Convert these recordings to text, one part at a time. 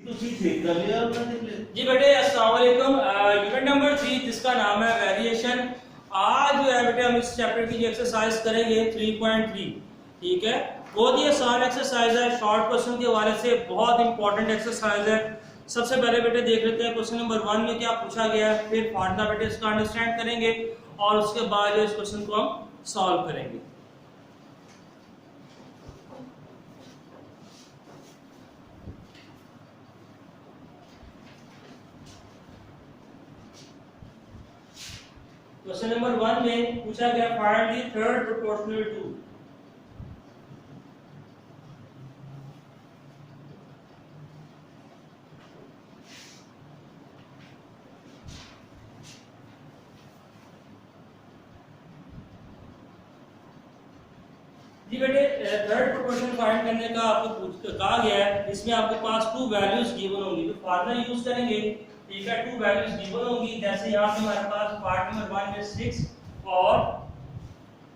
जी बेटे अस्सलाम वालेकुम। यूनिट नंबर 3 जिसका नाम है वेरिएशन। आज जो है बेटे हम इस चैप्टर की एक्सरसाइज करेंगे 3.3। ठीक है, बहुत ही आसान एक्सरसाइज है, शॉर्ट क्वेश्चन के हवाले से बहुत इंपॉर्टेंट एक्सरसाइज है। सबसे पहले बेटे देख लेते हैं क्वेश्चन नंबर 1 में क्या पूछा गया है, फिर फार्मूला बेटे इसका अंडरस्टैंड करेंगे और उसके बाद इस क्वेश्चन को हम सॉल्व करेंगे। क्वेश्चन नंबर 1 में पूछा गया find the third proportional to. जी बेटे थर्ड प्रोपोर्शन फाइंड करने का आपको कहा गया है। इसमें आपके पास टू वैल्यूज गिवन होंगी, तो फार्मूला यूज करेंगे। ठीक है, टू वैल्यूज गिवन होंगी, जैसे यहाँ पे हमारे पास पार्ट नंबर 1 में 6 और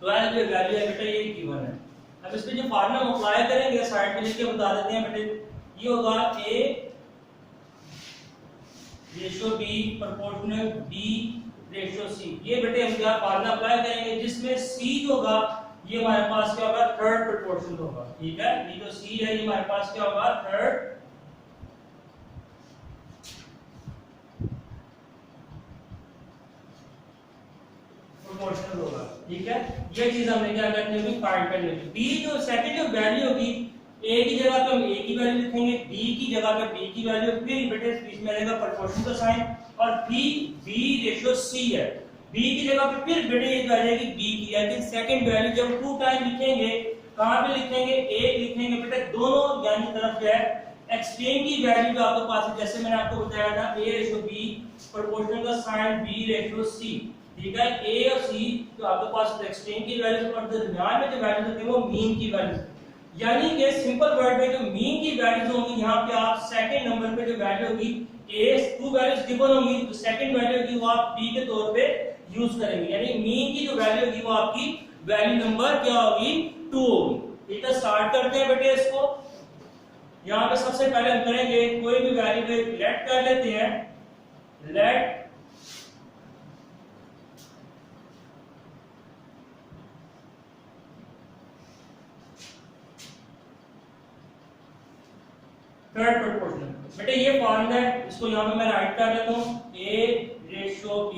12 जो वैल्यू है बेटा ये गिवन है। अब इसमें जो फार्मूला अप्लाई करेंगे साइड पे लिख के बता देते हैं बेटे। ये होगा A ratio B proportional B ratio C। ये बेटे हम क्या फार्मूला अप्लाई करेंगे, जिसमें C जो होगा ये हमारे पास क्या होगा, थर्ड प्रोपोर्शनल होगा। ठीक है, ये जो C है ये हमारे पास क्या होगा, थर्ड प्रोपोर्शनल होगा। ठीक है, ये चीज हमने क्या करनी होगी, फाइंड करनी होगी। B जो सेकंड जो वैल्यू होगी, A की जगह पे हम A की वैल्यू लिखेंगे, B की जगह पे B की वैल्यू, फिर बेटे बीच में रहेगा प्रोपोर्शन का साइन, और B रेशियो C है। B की जगह पे फिर बेटे ये आ जाएगी B की, यानी सेकंड वैल्यू जब टू टाइम लिखेंगे कहां पे लिखेंगे, एक लिखेंगे बेटे दोनों यानी तरफ जो है एक्सट्रीम की वैल्यू जो आपके पास है, जैसे मैंने आपको बताया था A रेशियो B प्रोपोर्शनल का साइन B रेशियो C। ठीक है, A और C जो आपके पास एक्सट्रीम की वैल्यू और दरमियान में जो वैल्यू होती है वो मीन की वैल्यू, यानी कि सिंपल वर्ड में जो मीन की वैल्यूज होंगी, यहाँ पे आप सेकंड नंबर पे जो वैल्यू होगी A टू वैल्यूज गिवन होंगी, तो सेकंड वैल्यू होगी वो आप B के तौर पे यूज करेंगे, यानी मीन की जो वैल्यू होगी वो आपकी वैल्यू नंबर क्या होगी, 2 होगी। ठीक है, स्टार्ट करते हैं बेटे इसको। यहाँ पे सबसे पहले हम करेंगे कोई भी वैल्यू पे लेट कर लेते हैं, लेट थर्ड प्रोपोर्शनल। बेटे ये फॉर्मूला है, इसको यहाँ पे मैं राइट कर लेता हूँ, A रेशियो B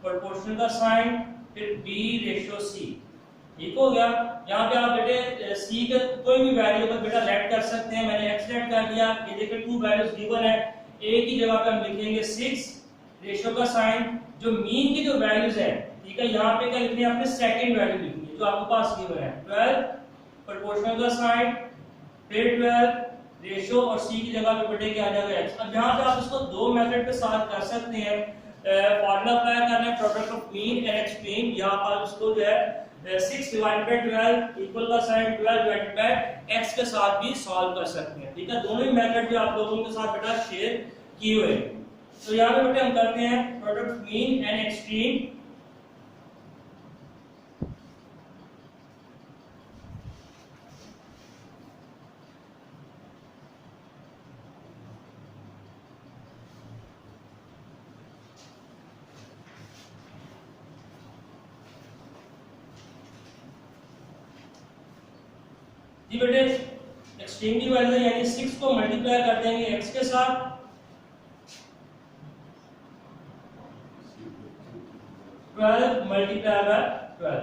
प्रोपोर्शनल का साइन फिर B रेशियो C। ठीक हो गया। यहाँ पे आप बेटे C के कोई भी वैल्यू पर बेटा लेट कर सकते हैं, मैंने x लेट कर दिया। ये देखिए टू वैल्यूज गिवन है, A की जगह पे हम लिखेंगे 6 रेशियो का साइन, जो मीन की जो वैल्यूज है, ठीक है, यहाँ पे क्या लिखनी है आपने, सेकंड वैल्यू लिखनी है जो आपके पास गिवन है, 12 प्रोपोर्शनल का साइन फिर 12 रेशियो और C की जगह पे बेटे क्या आ जाएगा x। अब यहाँ पे आप इसको दो मेथड के साथ कर सकते हैं। फार्मूला अप्लाई करना है product of mean and extreme, यहाँ पर इसको जो है 6 डिवाइडेड बाय 12 इक्वल का साइन 12 डिवाइडेड बाय x के साथ भी सॉल्व कर सकते हैं। ठीक है, दोनों ही मेथड जो आप लोगों के साथ बेटा शेयर किए हुए हैं। तो यहाँ पे बेटे हम करते हैं product of mean and extreme. जी बेटे एक्सट्रीम की वैल्यू यानी 6 को मल्टीप्लाई कर देंगे x के साथ, मल्टीप्लाई बाय 12।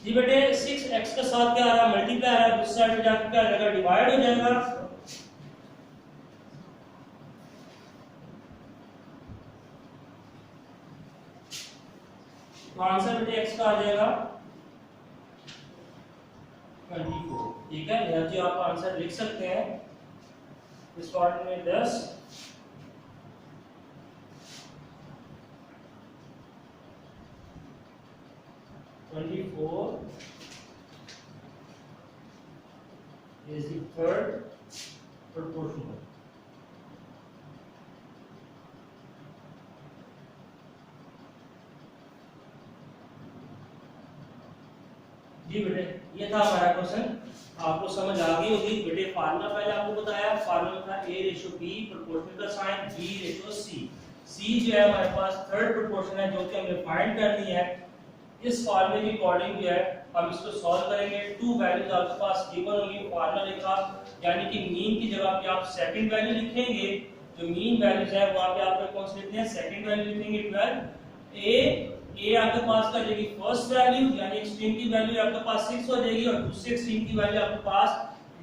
जी बेटे 6x के साथ क्या आ रहा है, मल्टीप्लाई आ रहा है, दूसरी साइड पे जाकर क्या आ जाएगा, डिवाइड हो जाएगा। तो आंसर बेटे x का आ जाएगा 24। ठीक है, यहाँ जो आप आंसर लिख सकते हैं इस पार्ट में 10 24 is the third proportional। जी बेटे ये था हमारा क्वेश्चन। आपको समझ आ गई होगी बेटे। फार्मूला पहले आपको बताया, फार्मूला था A/B प्रोपोर्शनल का साइन B/C। C जो है हमारे पास थर्ड प्रोपोर्शन है जो कि हमें फाइंड करनी है। इस फार्मूले के अकॉर्डिंग जो है हम इसको सॉल्व करेंगे। टू वैल्यूज आपके पास गिवन होंगी, फार्मूला लिखा, यानी कि मीन की जगह पे आप सेकंड वैल्यू लिखेंगे। जो मीन वैल्यूज है वहां पे आप कौन से लिखते हैं, सेकंड वैल्यू लिखेंगे 12। ए आपके पास का जाएगी फर्स्ट वैल्यू, यानी एक्सट्रीम की वैल्यू आपके पास 6 हो जाएगी, और दूसरे एक्सट्रीम की वैल्यू आपके पास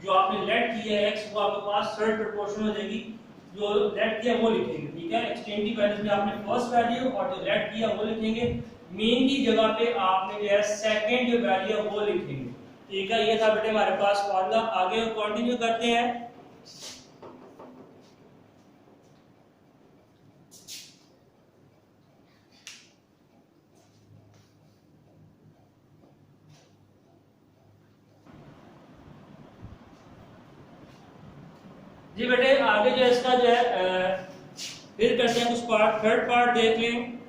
जो आपने लेट किया है x, वो आपके पास थर्ड प्रोपोर्शन हो जाएगी। जो लेट किया वो लिखेंगे, ठीक है। एक्सट्रीम की वैल्यू में आपने फर्स्ट वैल्यू और जो लेट किया वो लिखेंगे। मीन की जगह पे आपने जो है सेकंड जो वैल्यू है वो लिखेंगे, ठीक है। ये था बेटे हमारे पास फॉर्मूला। आगे कंटिन्यू करते हैं। जी बेटे आगे जो है इसका जो है फिर करते हैं कुछ पार्ट। थर्ड पार्ट देख लें।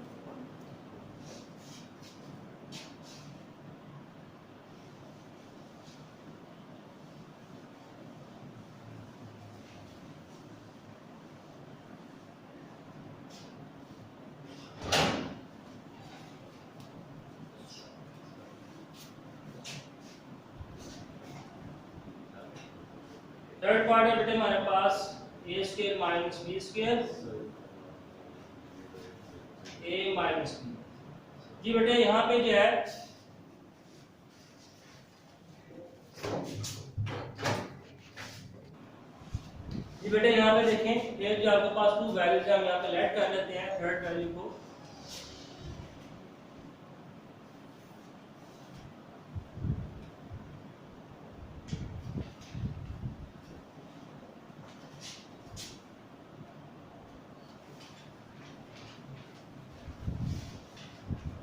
थर्ड पार्ट है बेटे हमारे पास a square minus b square a minus b। जी बेटे यहाँ पे जो है जी बेटे यहाँ पे देखें, ये जो आपके पास टू वैल्यूज है हम यहाँ पे लेट कर लेते हैं थर्ड वैल्यू को।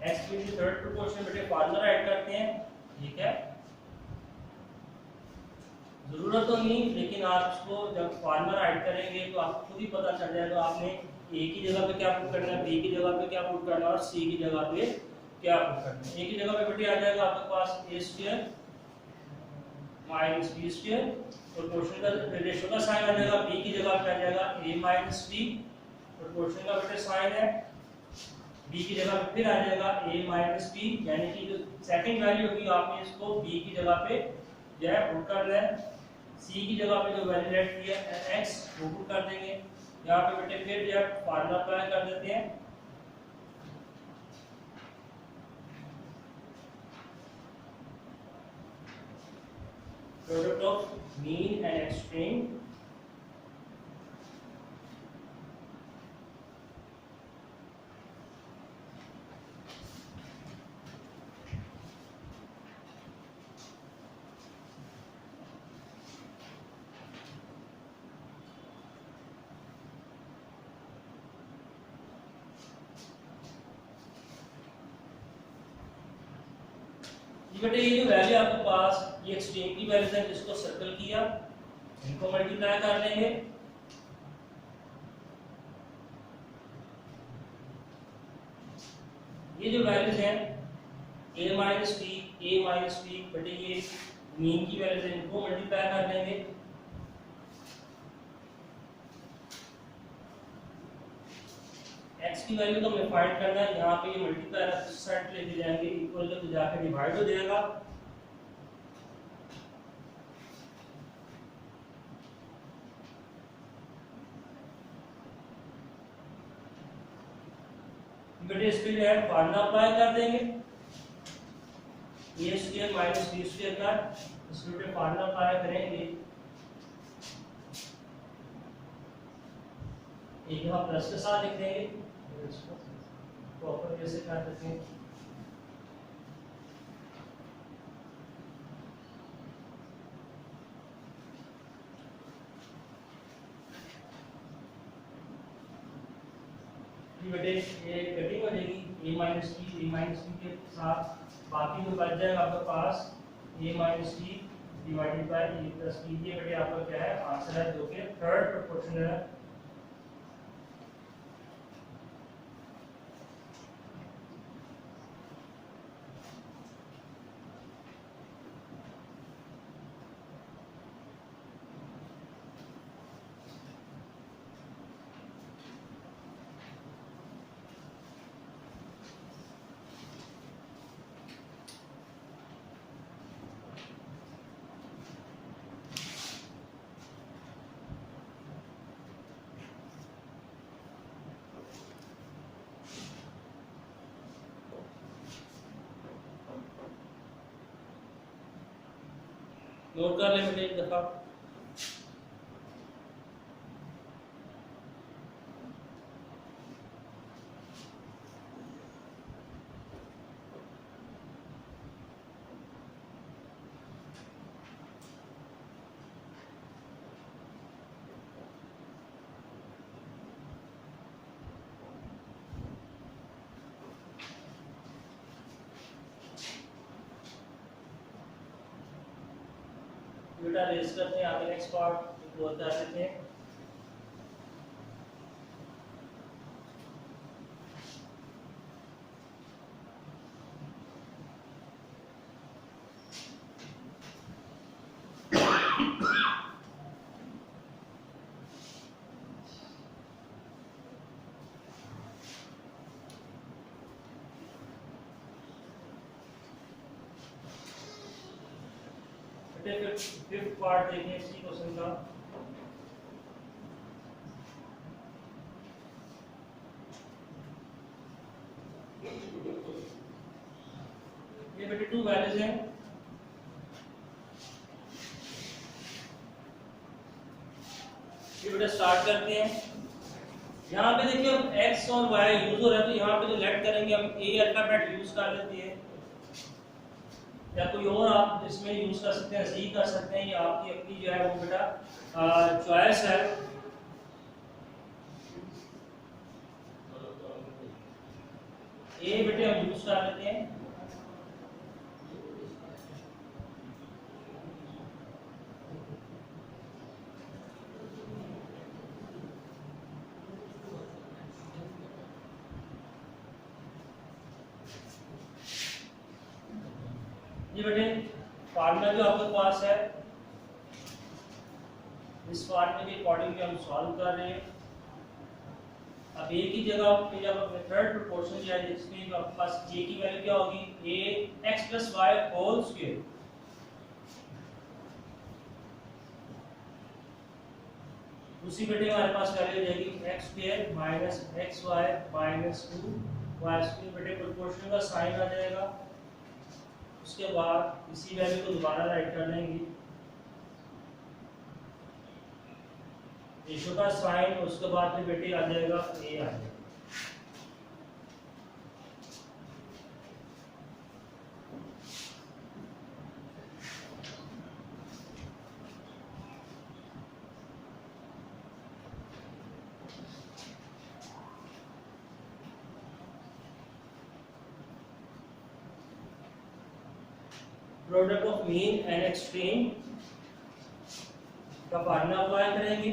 x की थर्ड प्रोपोर्शन बेटे फार्मूला ऐड करते हैं, ठीक है। जरूरत तो नहीं, लेकिन आप इसको जब फार्मूला ऐड करेंगे तो आपको खुद ही पता चल जाएगा आपने a की जगह पे क्या पुट करना है, b की जगह पे क्या पुट करना है और c की जगह पे क्या पुट करना है। a की जगह पे बेटे आ जाएगा आपके पास a square minus b square, proportion का रेशियो का साइन आ जाएगा। b की जगह पे आ जाएगा a माइनस b, प्रोपोर्शन का बेटे साइन है। b की जगह पे फिर आ जाएगा a माइनस b, यानी कि जो सेकंड वैल्यू होगी आपने इसको b की जगह पे जो है पुट करना है। c की जगह पे जो वैल्यू लेट किया है x वो पुट कर देंगे। यहाँ पे बेटे फिर जो है फार्मूला अप्लाई कर देते हैं। Product of mean and extreme बेटे ये जो वैल्यू आपके पास ये एक्सट्रीम की वैल्यूज है जिसको सर्कल किया, इनको मल्टीप्लाई कर लेंगे। ये जो वैल्यूज हैं a माइनस b बेटे ये मीन की वैल्यूज है, इनको मल्टीप्लाई कर लेंगे। x की वैल्यू तो हमें फाइंड करना है, यहाँ पे ये मल्टीप्लाई साइड लेके जाएंगे, इक्वल तो जाके डिवाइड हो जाएगा। बेटे इस पे जो है फार्मूला अप्लाई कर देंगे a square minus b square का, इसमें बेटे फार्मूला अप्लाई करेंगे। एक दफा प्लस के साथ लिख देंगे, प्रॉपर कैसे कर देते हैं। बेटे ये कटिंग हो जाएगी a माइनस b के साथ, बाकी जो बच जाएगा आपके पास a minus b divided by a plus b। ये बेटे आपका क्या है आंसर है, जो कि थर्ड प्रोपोर्शनल है। नोट कर ले बेटे एक दफा। बेटा रेस करते हैं आगे नेक्स्ट पार्ट बोलते आते थे। फिफ्थ पार्ट देखें इसी क्वेश्चन का। ये बेटे टू वैल्यूज हैं। ये बेटा स्टार्ट करते हैं। यहाँ पे देखिए अब x और y यूज हो रहा है तो यहाँ पे जो लेट करेंगे हम a अल्फाबेट यूज कर लेते हैं या कोई और आप इसमें यूज कर सकते हैं, सी कर सकते हैं, ये आपकी अपनी जो है वो बेटा चॉइस है। ए बेटे हम यूज कर लेते हैं। ये बेटे फार्मूला जो आपके पास है इस फार्मूले के अकॉर्डिंग हम सॉल्व कर रहे हैं। अब ए की जगह पे जब अपने थर्ड प्रोपोर्शन जो है जिसमें आपके पास ए की वैल्यू क्या होगी, a x + y whole square. उसी बेटे हमारे पास वैल्यू हो जाएगी x² - xy - 2y²। बेटे प्रोपोर्शन का साइन आ जाएगा। उसके बाद इसी वैल्यू को दोबारा राइट कर लेंगे, रेशो का साइन, उसके बाद फिर बेटे आ जाएगा a आ जाएगा। Product of mean and extreme का फार्मूला अप्लाई करेंगे।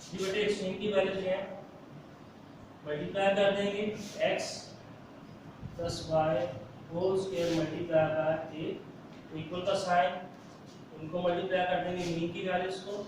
ये बेटे एक्सट्रीम की वैल्यू जो है मल्टीप्लाई कर देंगे x + y whole square multiply by a equal का साइन, उनको मल्टीप्लाई कर देंगे मीन की वैल्यूज को।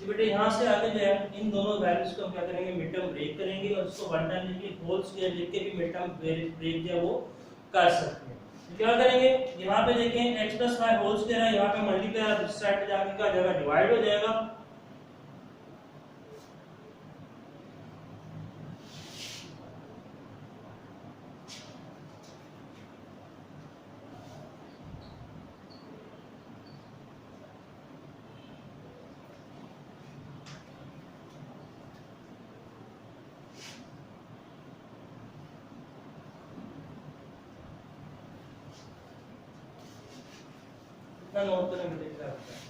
बेटे यहाँ से आगे जो है इन दोनों वैल्यूज को हम क्या करेंगे, मिड टर्म ब्रेक करेंगे और इसको वन टाइम लिख के होल स्क्वायर लिख के भी मिड टर्म ब्रेक जो है वो कर सकते हैं। तो क्या करेंगे, यहाँ पे देखें x + y होल स्क्वायर है, यहाँ पे मल्टीप्लाई इस साइड पे जाके क्या हो जाएगा, डिवाइड हो जाएगा। इतना नोट करने में क्या होता है।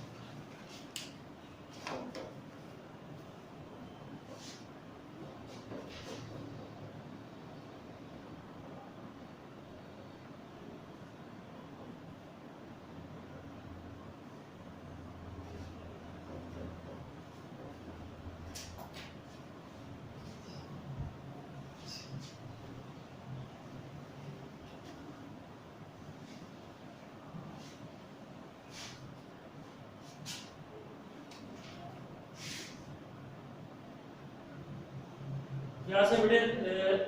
यहाँ से बेटे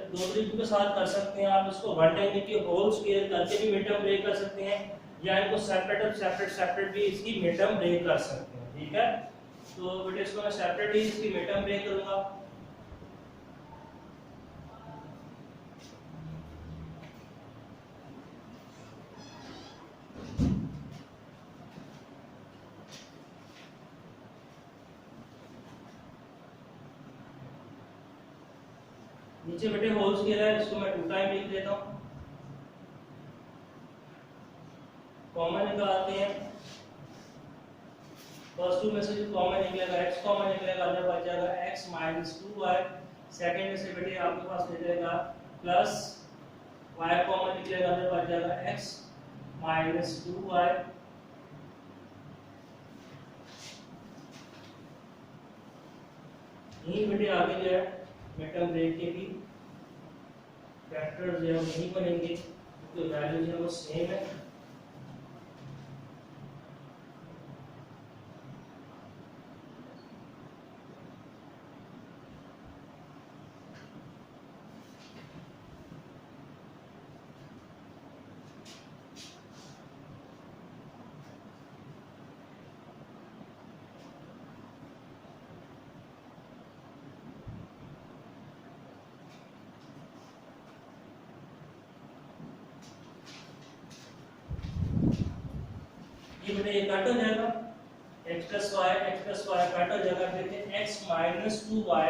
दो तरीकों के साथ कर सकते हैं आप इसको, वन टाइम की होल स्केयर करके भी मिड टर्म ब्रेक कर सकते हैं, या इनको सेपरेट भी इसकी मिड टर्म ब्रेक कर सकते हैं। ठीक है, तो बेटे इसको मैं सेपरेट ही इसकी मिड टर्म ब्रेक करूंगा। नीचे बेटे होल स्केयर है, इसको मैं 2 टाइम लिख देता हूं, कॉमन निकालते हैं। फर्स्ट टू में से जो कॉमन निकलेगा x कॉमन निकलेगा, अंदर बच जाएगा x माइनस 2y। सेकंड में से बेटे आपके पास निकलेगा प्लस y कॉमन निकलेगा, अंदर बच जाएगा x माइनस 2y। यही बेटे आगे जो है मिड टर्म ब्रेक के भी फैक्टर्स जो है वो नहीं बनेंगे, क्योंकि वैल्यू जो है वो सेम है। ये बेटे ये कट हो जाएगा, x प्लस y कट हो जाएगा, देखिए x माइनस 2y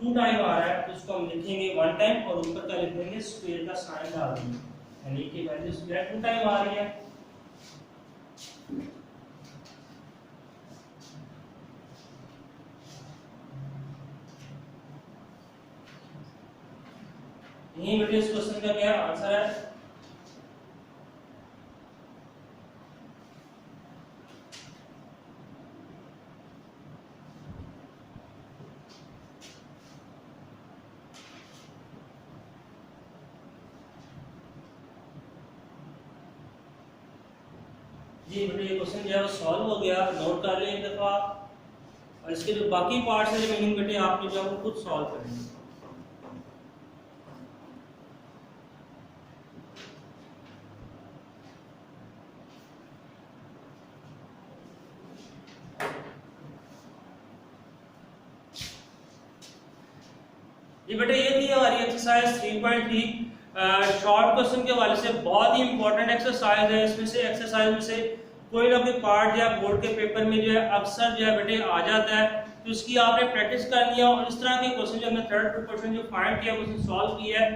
2 टाइम आ रहा है, तो इसको हम लिखेंगे 1 टाइम और ऊपर का लिख देंगे स्क्वायर का साइन डाल देंगे, यानी कि वैल्यू स्क्वायर 2 टाइम आ रही है। यही बेटे इस क्वेश्चन का क्या आंसर है। जी बेटे ये क्वेश्चन जो है वो सॉल्व हो गया, नोट कर लें एक दफा, और इसके जो बाकी पार्ट्स हैं रिमेनिंग बेटे आपने जो है वो खुद सॉल्व करेंगे। जी बेटे ये थी हमारी एक्सरसाइज 3.3 शॉर्ट क्वेश्चन के हवाले से बहुत ही इंपॉर्टेंट एक्सरसाइज है। इसमें से एक्सरसाइज में से कोई ना कोई पार्ट या बोर्ड के पेपर में जो है अक्सर जो है बेटे आ जाता है, तो उसकी आपने प्रैक्टिस करनी है। और इस तरह के क्वेश्चन जो हमने थर्ड प्रोपोर्शन जो फाइंड किया उसने सॉल्व किया है,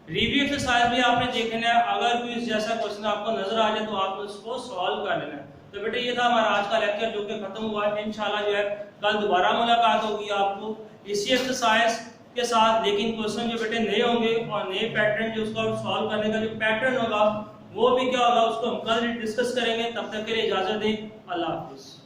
रिव्यू एक्सरसाइज भी आपने देखना है। अगर कोई इस जैसा क्वेश्चन आपको नजर आ जाए तो आप उसको सॉल्व कर लेना है। तो बेटे ये था हमारा आज का लेक्चर जो कि खत्म हुआ है। इंशाल्लाह जो है कल दोबारा मुलाकात होगी आपको इसी एक्सरसाइज के साथ, लेकिन क्वेश्चन जो बेटे नए होंगे और नए पैटर्न जो उसको सॉल्व करने का जो पैटर्न होगा वो भी क्या होगा उसको हम कल डिस्कस करेंगे। तब तक के लिए इजाजत दें, अल्लाह हाफिज।